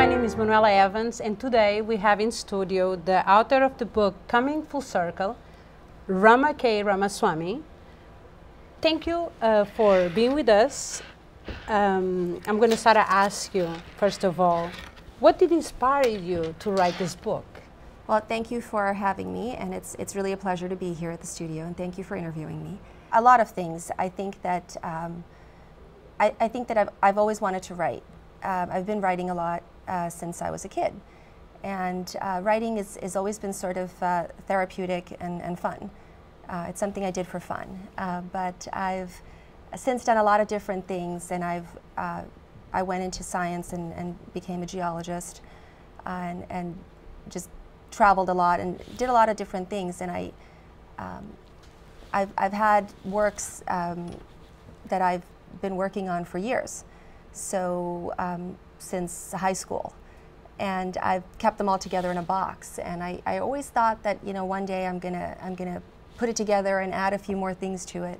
my name is Manuela Evans, and today we have in studio the author of the book Coming Full Circle, Rama K. Ramaswamy. Thank you for being with us. I'm going to start to ask you, first of all, what did inspire you to write this book? Well, thank you for having me, and it's really a pleasure to be here at the studio, and thank you for interviewing me. A lot of things. I think that I've always wanted to write. I've been writing a lot since I was a kid, and writing has always been sort of therapeutic and fun. It's something I did for fun, but I've since done a lot of different things, and I went into science and became a geologist, and just traveled a lot and did a lot of different things. And I've had works that I've been working on for years, so since high school, and I've kept them all together in a box. And I always thought that, you know, one day I'm gonna put it together and add a few more things to it,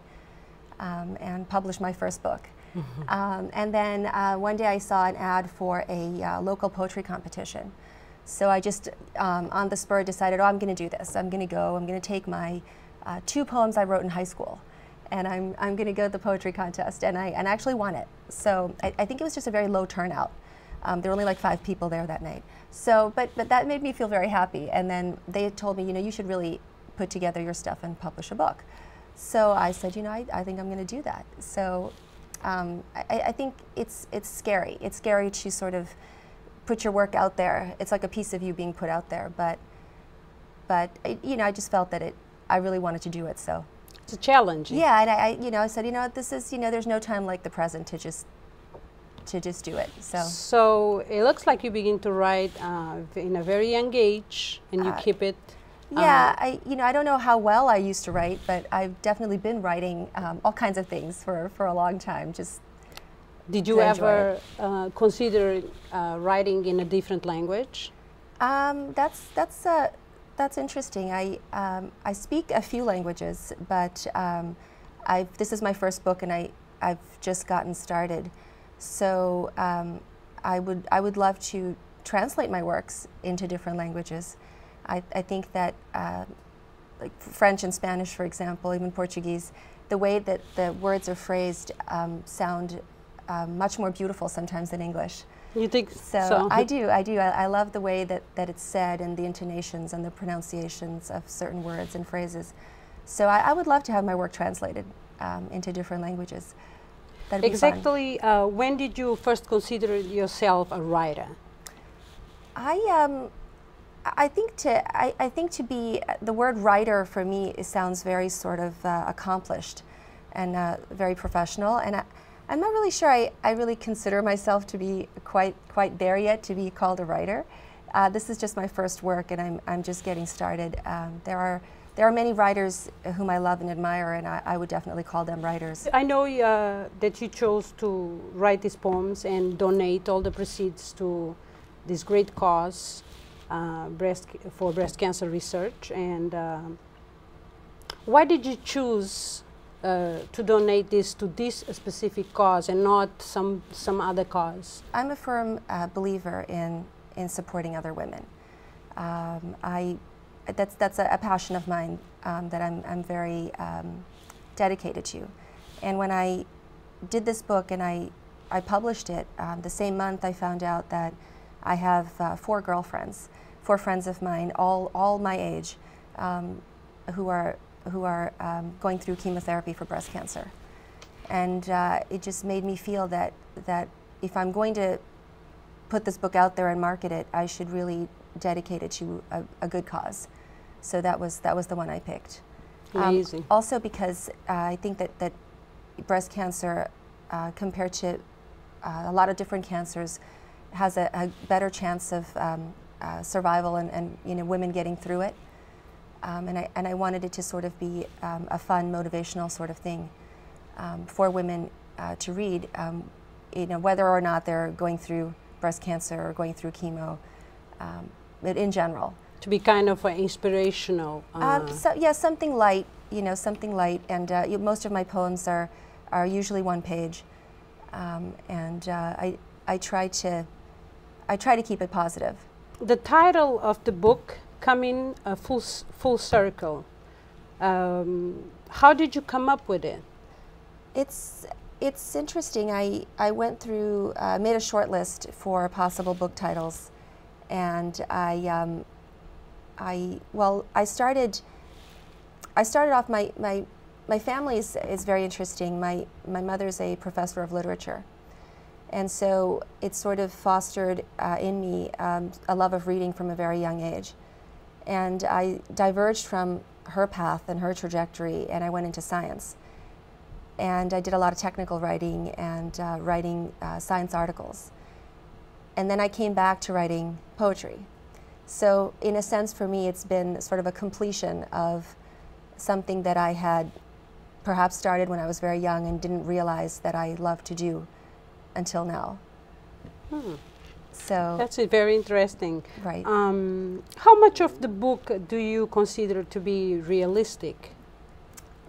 and publish my first book. Mm-hmm. And then one day I saw an ad for a local poetry competition. So I just, on the spur, decided, oh, I'm going to do this. I'm going to take my 2 poems I wrote in high school, and I'm going to go to the poetry contest, and I actually won it. So I think it was just a very low turnout. There were only like 5 people there that night. So, but that made me feel very happy. And then they told me, you know, you should really put together your stuff and publish a book. So I said, you know, I think I'm going to do that. So I think it's scary. It's scary to sort of put your work out there. It's like a piece of you being put out there. But you know, I just felt that I really wanted to do it. So it's a challenge. Yeah, and I said, you know, this is, you know, there's no time like the present to just do it. So it looks like you begin to write in a very young age, and you keep it. Yeah, I don't know how well I used to write, but I've definitely been writing all kinds of things for a long time. Just did you ever consider writing in a different language? That's interesting. I speak a few languages, but this is my first book, and I've just gotten started. So I would love to translate my works into different languages. I think that like French and Spanish, for example, even Portuguese, the way that the words are phrased sound much more beautiful sometimes than English. You think so? I do. I love the way that it's said, and the intonations and the pronunciations of certain words and phrases. So I would love to have my work translated into different languages. That'd be exactly. When did you first consider yourself a writer? I think to be the word writer for me, it sounds very sort of accomplished and very professional, and I'm not really sure I really consider myself to be quite there yet to be called a writer. This is just my first work, and I'm just getting started. There are many writers whom I love and admire, and I would definitely call them writers. I know that you chose to write these poems and donate all the proceeds to this great cause, for breast cancer research. And why did you choose to donate this to this specific cause and not some other cause? I'm a firm believer in supporting other women. That's a passion of mine that I'm very dedicated to. And when I did this book and I published it, the same month I found out that I have 4 girlfriends, 4 friends of mine, all my age, who are going through chemotherapy for breast cancer. And it just made me feel that if I'm going to put this book out there and market it, I should really dedicate it to a good cause. So that was the one I picked. Amazing. Also because I think that breast cancer, compared to a lot of different cancers, has a better chance of survival and you know, women getting through it. And I wanted it to sort of be a fun, motivational sort of thing for women to read, you know, whether or not they're going through breast cancer or going through chemo, but in general. To be kind of inspirational. So yeah, something light, you know, something light. And most of my poems are usually 1 page, and I try to I try to keep it positive. The title of the book, Coming Full Circle, how did you come up with it? It's interesting. I went through, made a short list for possible book titles, and I started off, my family is very interesting. My mother's a professor of literature, and so it sort of fostered in me a love of reading from a very young age. And I diverged from her path and her trajectory, and I went into science. And I did a lot of technical writing and writing science articles. And then I came back to writing poetry. So in a sense, for me, it's been sort of a completion of something that I had perhaps started when I was very young and didn't realize that I loved to do until now. So that's very interesting. Right. How much of the book do you consider to be realistic?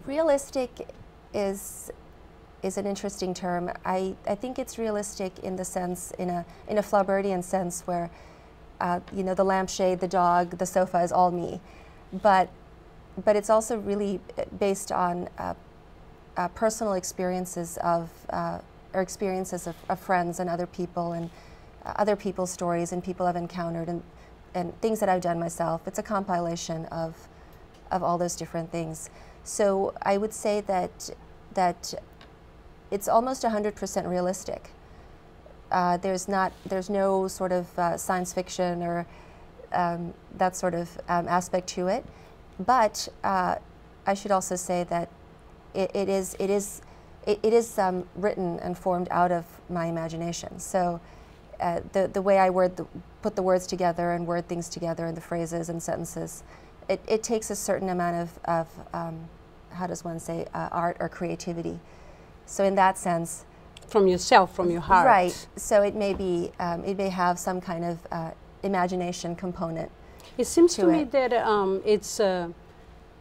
Realistic is an interesting term. I think it's realistic in the sense, in a Flaubertian sense, where you know, the lampshade, the dog, the sofa is all me. But it's also really based on personal experiences of of friends and other people, and other people's stories and people I've encountered, and things that I've done myself. It's a compilation of all those different things. So I would say that it's almost 100% realistic. There's no sort of science fiction or that sort of aspect to it. But I should also say that it is written and formed out of my imagination. So the way I put the words together and word things together in the phrases and sentences, it takes a certain amount of how does one say, art or creativity. So in that sense, from yourself, from your heart. Right. So it may be, it may have some kind of imagination component. It seems to me that it's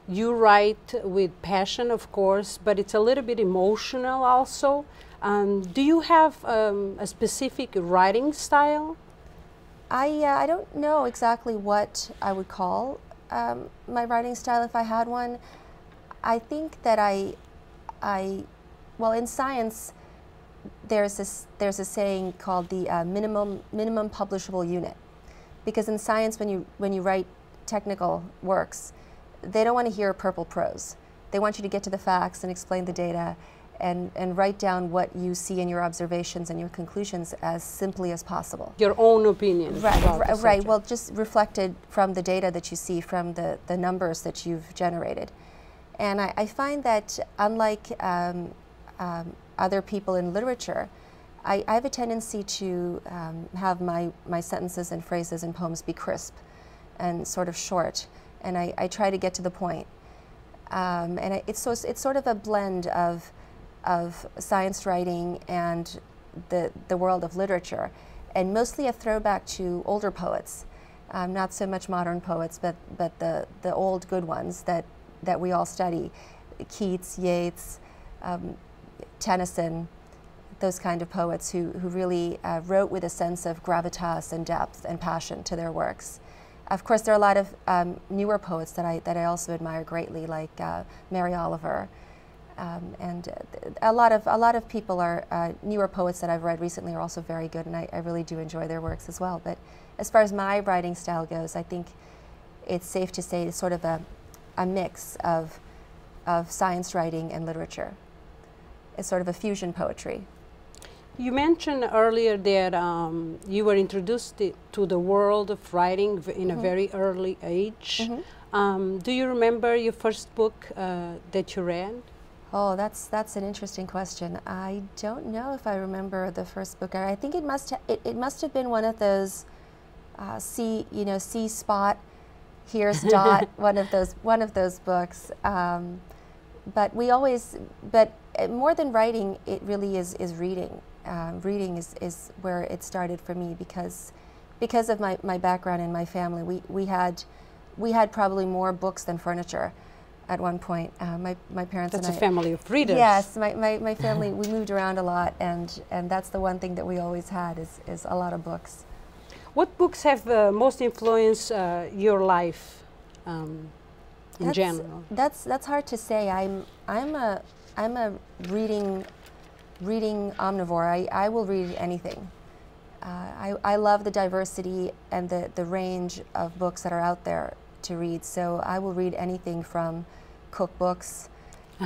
you write with passion, of course, but it's a little bit emotional also. Do you have a specific writing style? I don't know exactly what I would call my writing style if I had one. I think that well, in science, there's a saying called the minimum publishable unit, because in science, when you write technical works, they don't want to hear purple prose. They want you to get to the facts and explain the data, and write down what you see in your observations and your conclusions as simply as possible. Your own opinion. Right. Well, just reflected from the data that you see, from the numbers that you've generated. And I find that unlike other people in literature, I have a tendency to have my sentences and phrases and poems be crisp and sort of short, and I try to get to the point. And it's sort of a blend of science writing and the world of literature, and mostly a throwback to older poets, not so much modern poets, but the old good ones that we all study, Keats, Yeats, Tennyson, those kind of poets who really wrote with a sense of gravitas and depth and passion to their works. Of course, there are a lot of newer poets that I also admire greatly, like Mary Oliver, and a lot of people are newer poets that I've read recently are also very good, and I really do enjoy their works as well. But as far as my writing style goes, I think it's safe to say it's sort of a mix of science writing and literature. It's sort of a fusion poetry. You mentioned earlier that you were introduced to the world of writing in a very early age. Do you remember your first book that you read? Oh, that's an interesting question. I don't know if I remember the first book. I think it must have been one of those C spot, here's dot, one of those books. But more than writing, it really is reading. Reading is where it started for me, because of my background and my family. We had probably more books than furniture at one point. My parents and I. That's a family of readers. Yes, my family, we moved around a lot, and that's the one thing that we always had is a lot of books. What books have most influenced your life in general? That's hard to say. I'm a reading omnivore. I will read anything. I love the diversity and the range of books that are out there to read. So I will read anything from cookbooks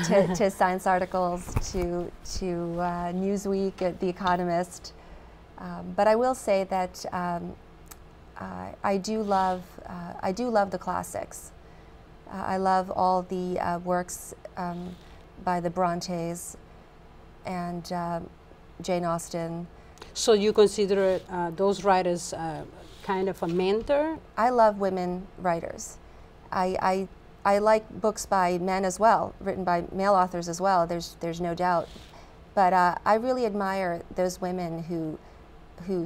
to science articles to Newsweek, The Economist. But I will say that I do love the classics. I love all the works by the Brontes and Jane Austen. So you consider those writers kind of a mentor? I love women writers. I like books by men as well, written by male authors as well. There's no doubt. But I really admire those women who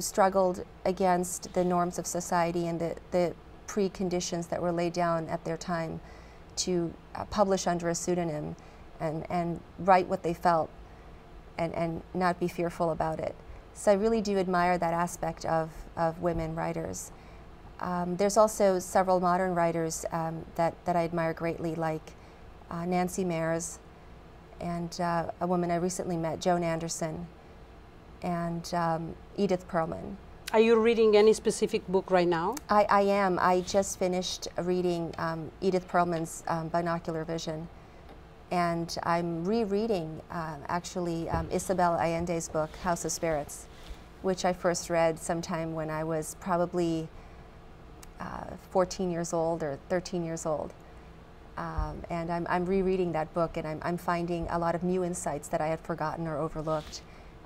struggled against the norms of society and the preconditions that were laid down at their time to publish under a pseudonym and write what they felt and not be fearful about it. So I really do admire that aspect of women writers. There's also several modern writers that I admire greatly, like Nancy Mears and a woman I recently met, Joan Anderson, and Edith Perlman. Are you reading any specific book right now? I am. I just finished reading Edith Perlman's Binocular Vision, and I'm rereading actually Isabel Allende's book, House of Spirits, which I first read sometime when I was probably 14 years old or 13 years old. And I'm rereading that book, and I'm finding a lot of new insights that I had forgotten or overlooked.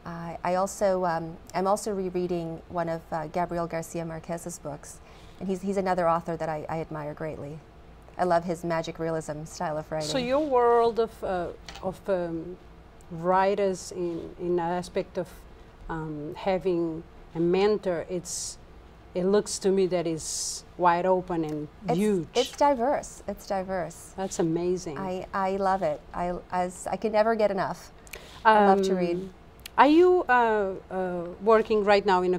I'm also rereading one of Gabriel Garcia Marquez's books, and he's another author that I admire greatly. I love his magic realism style of writing. So your world of writers in an aspect of having a mentor, it looks to me that is wide open and huge. It's diverse. It's diverse. That's amazing. I love it. I can never get enough. I love to read. Are you working right now in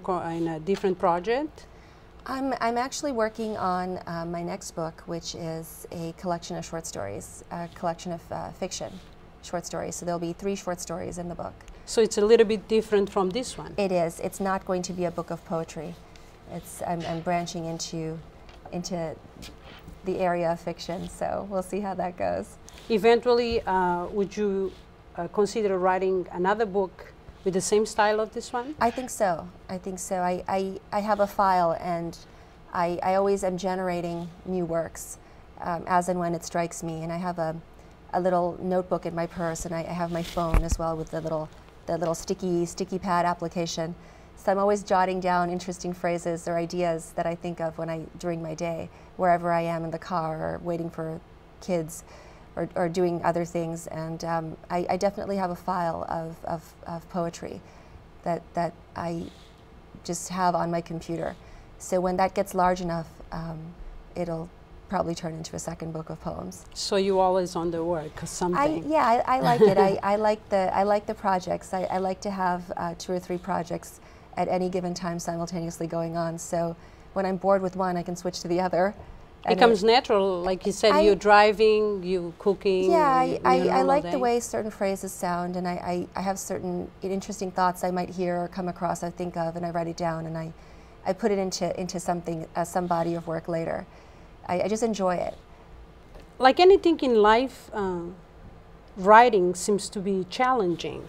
a different project? I'm actually working on my next book, which is a collection of short stories, a collection of fiction short stories. So there'll be 3 short stories in the book. So it's a little bit different from this one. It is. It's not going to be a book of poetry. I'm branching into the area of fiction. So we'll see how that goes. Eventually, would you consider writing another book with the same style of this one? I think so. I think so. I have a file, and I always am generating new works as and when it strikes me. And I have a little notebook in my purse, and I have my phone as well with the little sticky pad application. So I'm always jotting down interesting phrases or ideas that I think of during my day, wherever I am in the car or waiting for kids or doing other things. And I definitely have a file of poetry that I just have on my computer. So when that gets large enough, it'll probably turn into a second book of poems. So you always on the work, something. I like it. I like the projects. I like to have 2 or 3 projects at any given time simultaneously going on. So when I'm bored with one, I can switch to the other. It comes natural, like you said, you're driving, you cooking. Yeah, I like the way certain phrases sound, and I have certain interesting thoughts I might hear or come across, I think of, and I write it down, and I put it into something, some body of work later. I just enjoy it. Like anything in life, writing seems to be challenging.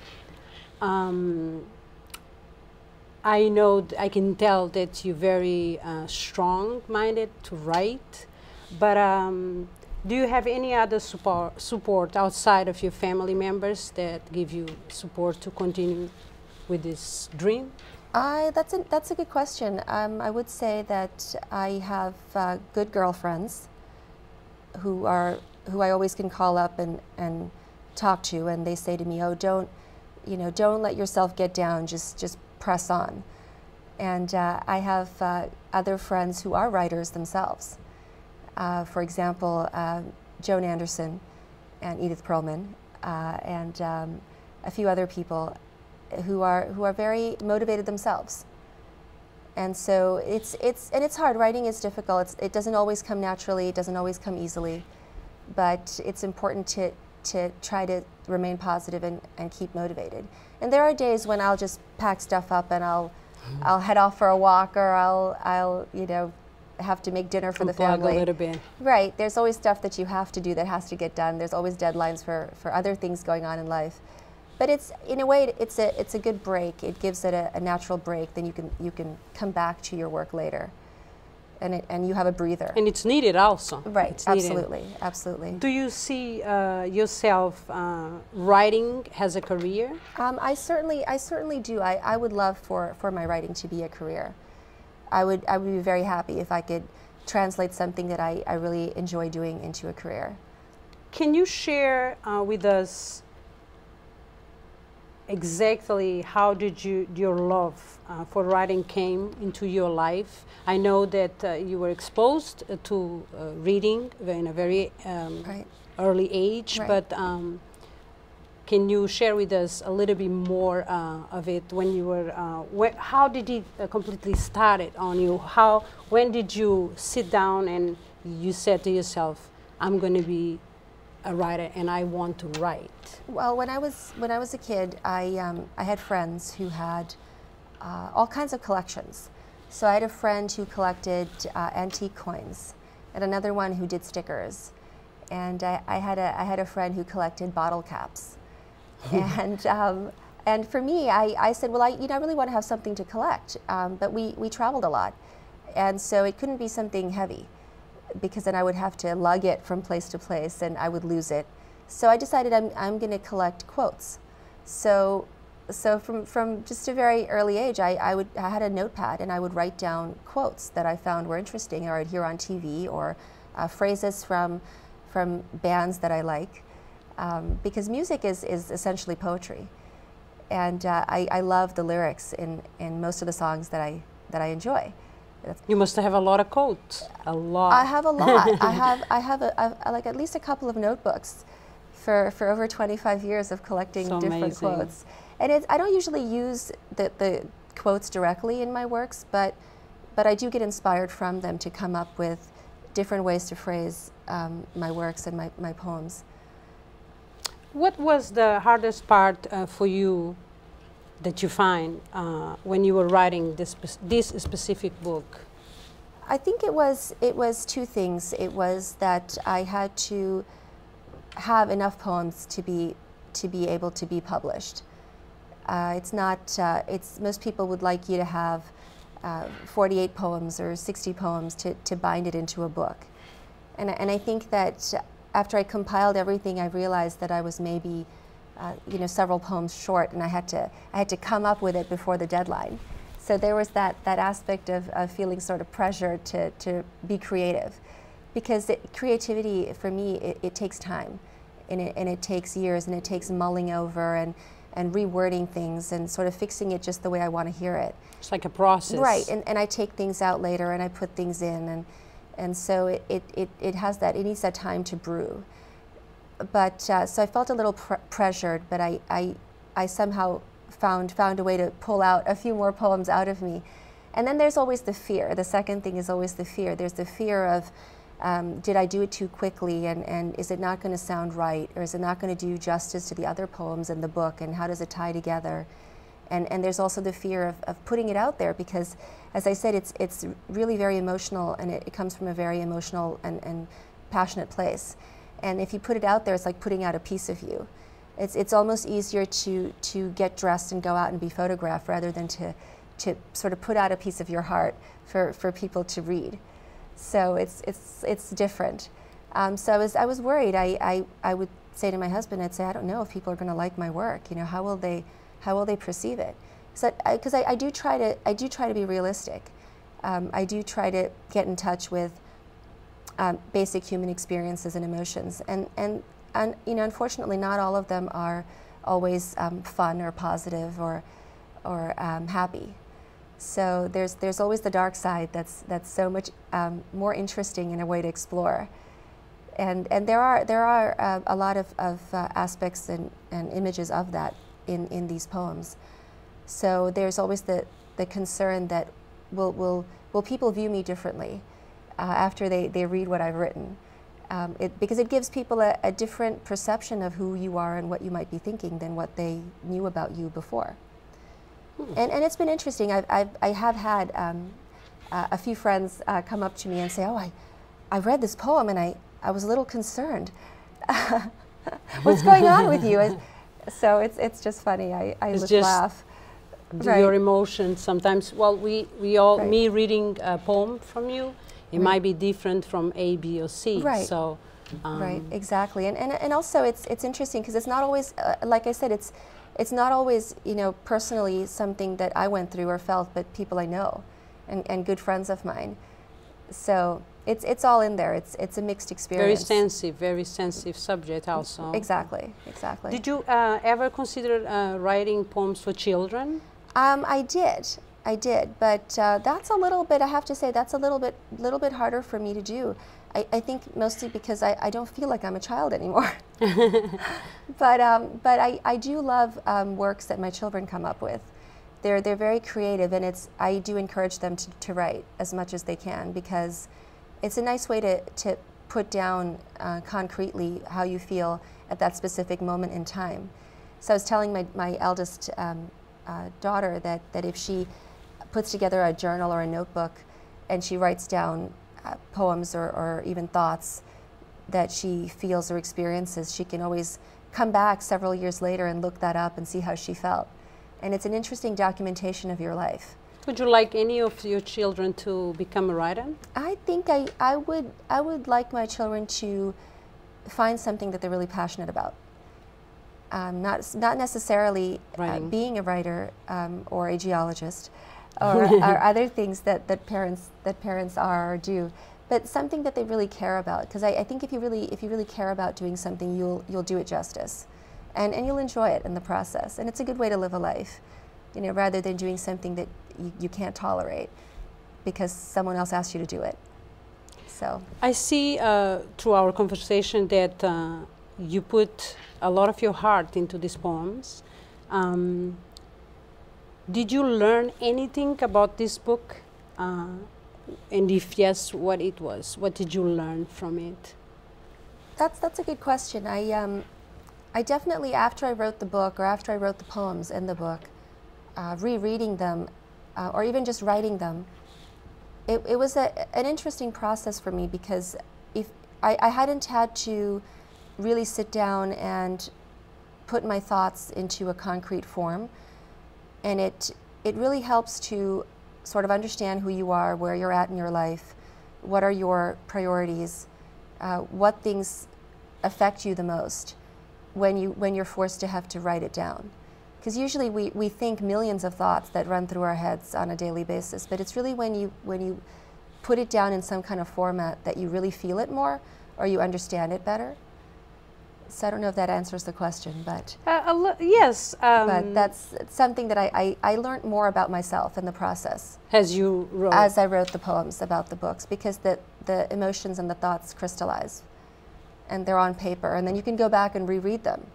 I know, I can tell that you're very strong-minded to write, but do you have any other support outside of your family members that give you support to continue with this dream? That's a good question. I would say that I have good girlfriends who I always can call up and talk to, and they say to me, "Oh, don't let yourself get down. Just press on." And I have other friends who are writers themselves. For example, Joan Anderson and Edith Perlman, and a few other people who are very motivated themselves. And so it's hard. Writing is difficult. It doesn't always come naturally. It doesn't always come easily. But it's important to try to remain positive and keep motivated. And there are days when I'll just pack stuff up and I'll head off for a walk, or I'll have to make dinner for the family. A little bit. Right. There's always stuff that you have to do that has to get done. There's always deadlines for other things going on in life. But it's, in a way, it's a good break. It gives it a natural break. Then you can come back to your work later, and you have a breather. And it's needed also. Right. It's needed. Absolutely. Absolutely. Do you see yourself writing as a career? I certainly do. I would love for my writing to be a career. I would be very happy if I could translate something that I really enjoy doing into a career. Can you share with us exactly how did your love for writing came into your life? I know that you were exposed to reading in a very Right. early age, Right. but can you share with us a little bit more of it when you were, how did it completely started on you? When did you sit down and you said to yourself, I'm going to be a writer and I want to write? Well, when I was a kid, I had friends who had all kinds of collections. So I had a friend who collected antique coins, and another one who did stickers, and I had a friend who collected bottle caps. And for me, I said, well, I really want to have something to collect, but we traveled a lot, and so it couldn't be something heavy, because then I would have to lug it from place to place and I would lose it. So I decided I'm going to collect quotes. So from just a very early age, I had a notepad and I would write down quotes that I found were interesting, or I'd hear on TV, or phrases from bands that I like, because music is essentially poetry, and I love the lyrics in most of the songs that I enjoy. You must have a lot of quotes. A lot. I have a lot. I have like at least a couple of notebooks for over 25 years of collecting So different amazing. quotes. And I don't usually use the quotes directly in my works, but I do get inspired from them to come up with different ways to phrase my works and my poems. What was the hardest part for you that you find when you were writing this specific book? I think it was two things. It was that I had to have enough poems to be able to be published. It's not. Most people would like you to have 48 poems or 60 poems to bind it into a book, and I think that after I compiled everything, I realized that I was maybe several poems short, and I had to come up with it before the deadline. So there was that aspect of feeling sort of pressure to be creative, because creativity for me it takes time, and it takes years, and it takes mulling over and rewording things and sort of fixing it just the way I want to hear it. It's like a process. Right, and I take things out later and I put things in, and so it has that, it needs that time to brew. But so I felt a little pressured, but I somehow found a way to pull out a few more poems out of me. And then there's always the fear. The second thing is always the fear. There's the fear of, did I do it too quickly, and is it not going to sound right, or is it not going to do justice to the other poems in the book, and how does it tie together? And there's also the fear of putting it out there, because, as I said, it's really very emotional, and it comes from a very emotional and passionate place. And if you put it out there, it's like putting out a piece of you. It's almost easier to get dressed and go out and be photographed rather than to sort of put out a piece of your heart for people to read. So it's different. So I was worried. I would say to my husband, I'd say, I don't know if people are going to like my work. How will they perceive it? So because I do try to be realistic. I do try to get in touch with basic human experiences and emotions, and unfortunately, not all of them are always fun or positive or happy. So there's always the dark side that's so much more interesting in a way to explore. And there are a lot of aspects and images of that in these poems. So there's always the concern that will people view me differently after they read what I've written? Because it gives people a different perception of who you are and what you might be thinking than what they knew about you before. And it's been interesting. I have had a few friends come up to me and say, "Oh, I read this poem and I was a little concerned. What's going on with you?" So it's just funny. I just laugh. Your emotions sometimes. Well, we all Right. me reading a poem from you. It might be different from A, B, or C. Right. So, right, exactly, and also it's interesting because it's not always, like I said, it's not always, you know, personally something that I went through or felt, but people I know, and good friends of mine. So it's all in there. It's a mixed experience. Very sensitive subject also. Exactly, exactly. Did you ever consider writing poems for children? I did, but that's a little bit, I have to say, that's a little bit harder for me to do. I think mostly because I don't feel like I'm a child anymore. But I do love works that my children come up with. They're very creative, and I do encourage them to write as much as they can, because it's a nice way to put down concretely how you feel at that specific moment in time. So I was telling my eldest daughter that if she puts together a journal or a notebook and she writes down poems or even thoughts that she feels or experiences, she can always come back several years later and look that up and see how she felt. And it's an interesting documentation of your life. Would you like any of your children to become a writer? I think I would like my children to find something that they're really passionate about. Not necessarily being a writer or a geologist, or other things that parents are or do, but something that they really care about. Because I think if you really care about doing something, you'll do it justice, and you'll enjoy it in the process. And it's a good way to live a life, you know, rather than doing something that you can't tolerate because someone else asked you to do it. So I see through our conversation that you put a lot of your heart into these poems. Did you learn anything about this book? And if yes, what it was? What did you learn from it? That's a good question. I definitely, after I wrote the book, or after I wrote the poems in the book, rereading them, or even just writing them, it was an interesting process for me, because if I hadn't had to really sit down and put my thoughts into a concrete form, and it really helps to sort of understand who you are, where you're at in your life, what are your priorities, what things affect you the most when you're forced to have to write it down. Because usually we think millions of thoughts that run through our heads on a daily basis, but it's really when you put it down in some kind of format that you really feel it more, or you understand it better. So I don't know if that answers the question, but yes. But that's something that I learned more about myself in the process. As you wrote? As I wrote the poems about the books, because the emotions and the thoughts crystallize, and they're on paper, and then you can go back and reread them.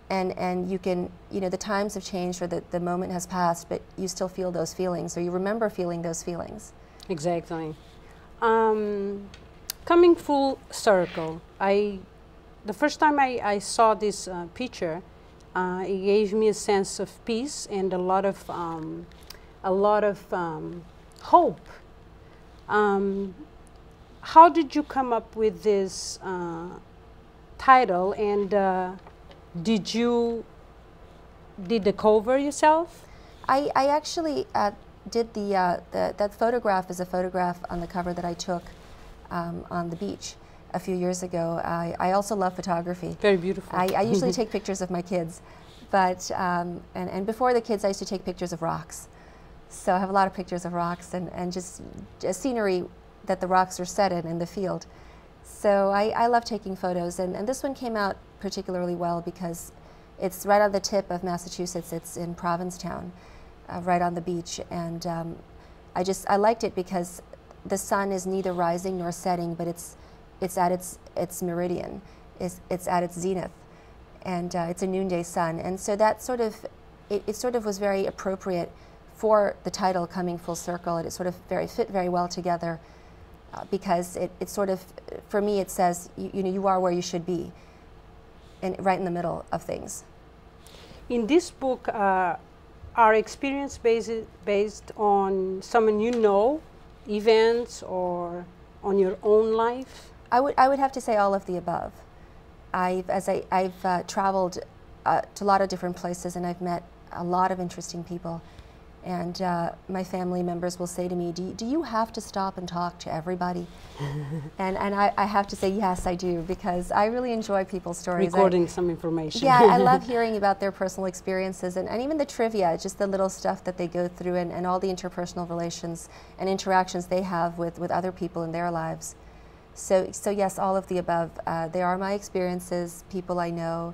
And you can, you know, the times have changed, or the moment has passed, but you still feel those feelings, or you remember feeling those feelings. Exactly. Coming full circle, the first time I saw this picture, it gave me a sense of peace and a lot of hope. How did you come up with this title, and did the cover yourself? I actually did that photograph is a photograph on the cover that I took on the beach a few years ago. I also love photography. Very beautiful. I usually take pictures of my kids, but and before the kids I used to take pictures of rocks. So I have a lot of pictures of rocks and just scenery that the rocks are set in the field. So I love taking photos, and this one came out particularly well because it's right on the tip of Massachusetts. It's in Provincetown, right on the beach, and I liked it because the sun is neither rising nor setting, but it's at its meridian, it's at its zenith, and it's a noonday sun, and so that it sort of was very appropriate for the title Coming Full Circle. It sort of fit very well together because it sort of, for me, it says, you know, you are where you should be, and right in the middle of things. In this book, are experience based on someone you know, events, or on your own life? I would have to say all of the above. I've traveled to a lot of different places, and I've met a lot of interesting people. And my family members will say to me, do you have to stop and talk to everybody? and I have to say, yes, I do, because I really enjoy people's stories. Recording some information. Yeah, I love hearing about their personal experiences, and even the trivia, just the little stuff that they go through, and all the interpersonal relations and interactions they have with other people in their lives. So yes, all of the above. They are my experiences, people I know,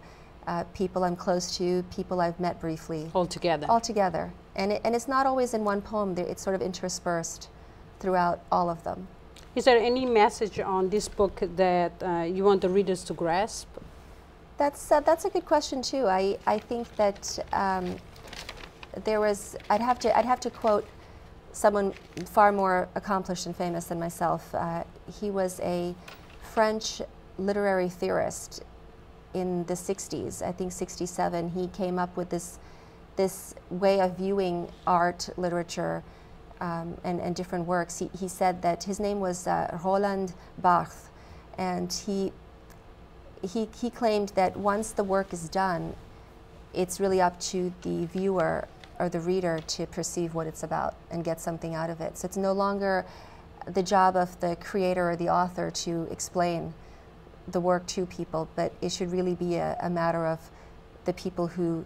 people I'm close to, people I've met briefly. All together. All together. And it's not always in one poem. It's sort of interspersed throughout all of them. Is there any message on this book that you want the readers to grasp? That's a good question too. I think that there was, I'd have to quote someone far more accomplished and famous than myself. He was a French literary theorist in the 60s, I think 67. He came up with this way of viewing art, literature, and different works. He said that his name was Roland Barthes, and he claimed that once the work is done, it's really up to the viewer or the reader to perceive what it's about and get something out of it. So it's no longer the job of the creator or the author to explain the work to people, but it should really be a matter of the people who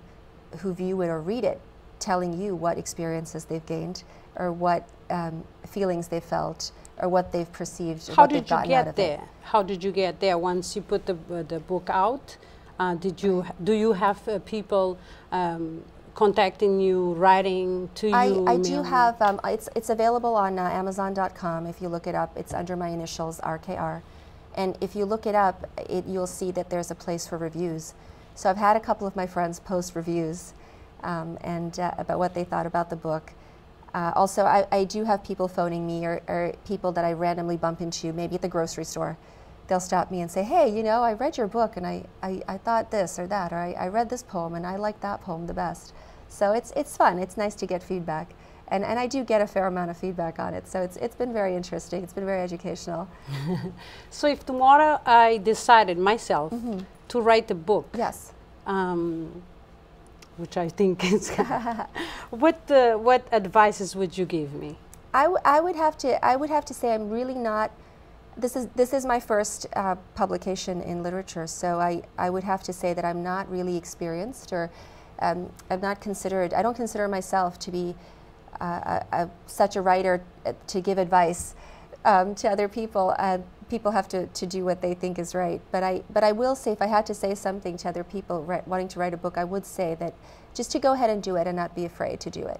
view it or read it telling you what experiences they've gained, or what feelings they've felt, or what they've perceived, or what they've gotten out of it. How did you get there? Once you put the book out, do you have people contacting you, writing to you? I do have, it's available on Amazon.com. If you look it up, it's under my initials, RKR. And if you look it up, you'll see that there's a place for reviews. So I've had a couple of my friends post reviews and about what they thought about the book. Also, I do have people phoning me, or people that I randomly bump into, maybe at the grocery store. They'll stop me and say, hey, you know, I read your book and I thought this or that, or I read this poem and I like that poem the best. So it's fun. It's nice to get feedback. And I do get a fair amount of feedback on it. So it's been very interesting. It's been very educational. So if tomorrow I decided myself to write a book, yes, which I think is, what advices would you give me? I would have to say I'm really not. This is my first publication in literature, so I would have to say that I'm not really experienced, or I'm not considered. I don't consider myself to be such a writer to give advice to other people. People have to do what they think is right. But I will say, if I had to say something to other people wanting to write a book, I would say that just to go ahead and do it and not be afraid to do it.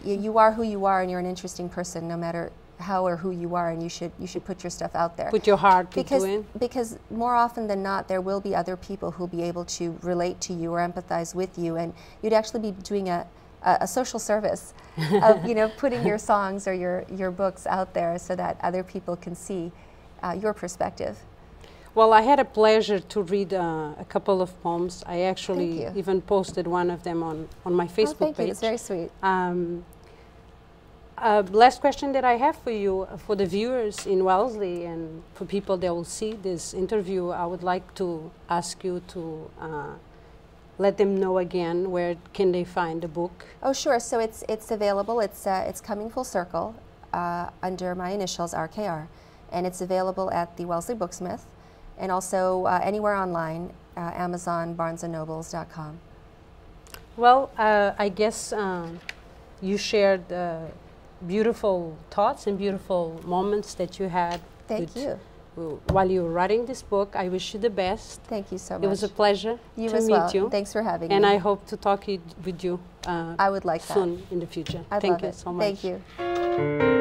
You are who you are, and you're an interesting person, no matter how or who you are, and you should put your stuff out there. Put your heart into it. Because more often than not, there will be other people who'll be able to relate to you or empathize with you, and you'd actually be doing a social service of, you know, putting your songs or your books out there so that other people can see your perspective. Well, I had a pleasure to read a couple of poems. I actually even posted one of them on my Facebook thank page. You. It's very sweet. Last question that I have for you, for the viewers in Wellesley and for people that will see this interview, I would like to ask you to let them know again where can they find the book. Oh, sure. So it's available. It's Coming Full Circle under my initials, RKR, and it's available at the Wellesley Booksmith, and also anywhere online, Amazon, BarnesandNobles.com. Well, I guess you shared beautiful thoughts and beautiful moments that you had. Thank you. While you were writing this book. I wish you the best. Thank you so much. It was a pleasure to meet you. Thanks for having me. And I hope to talk with you I would like soon in the future. Thank you so much. Thank you.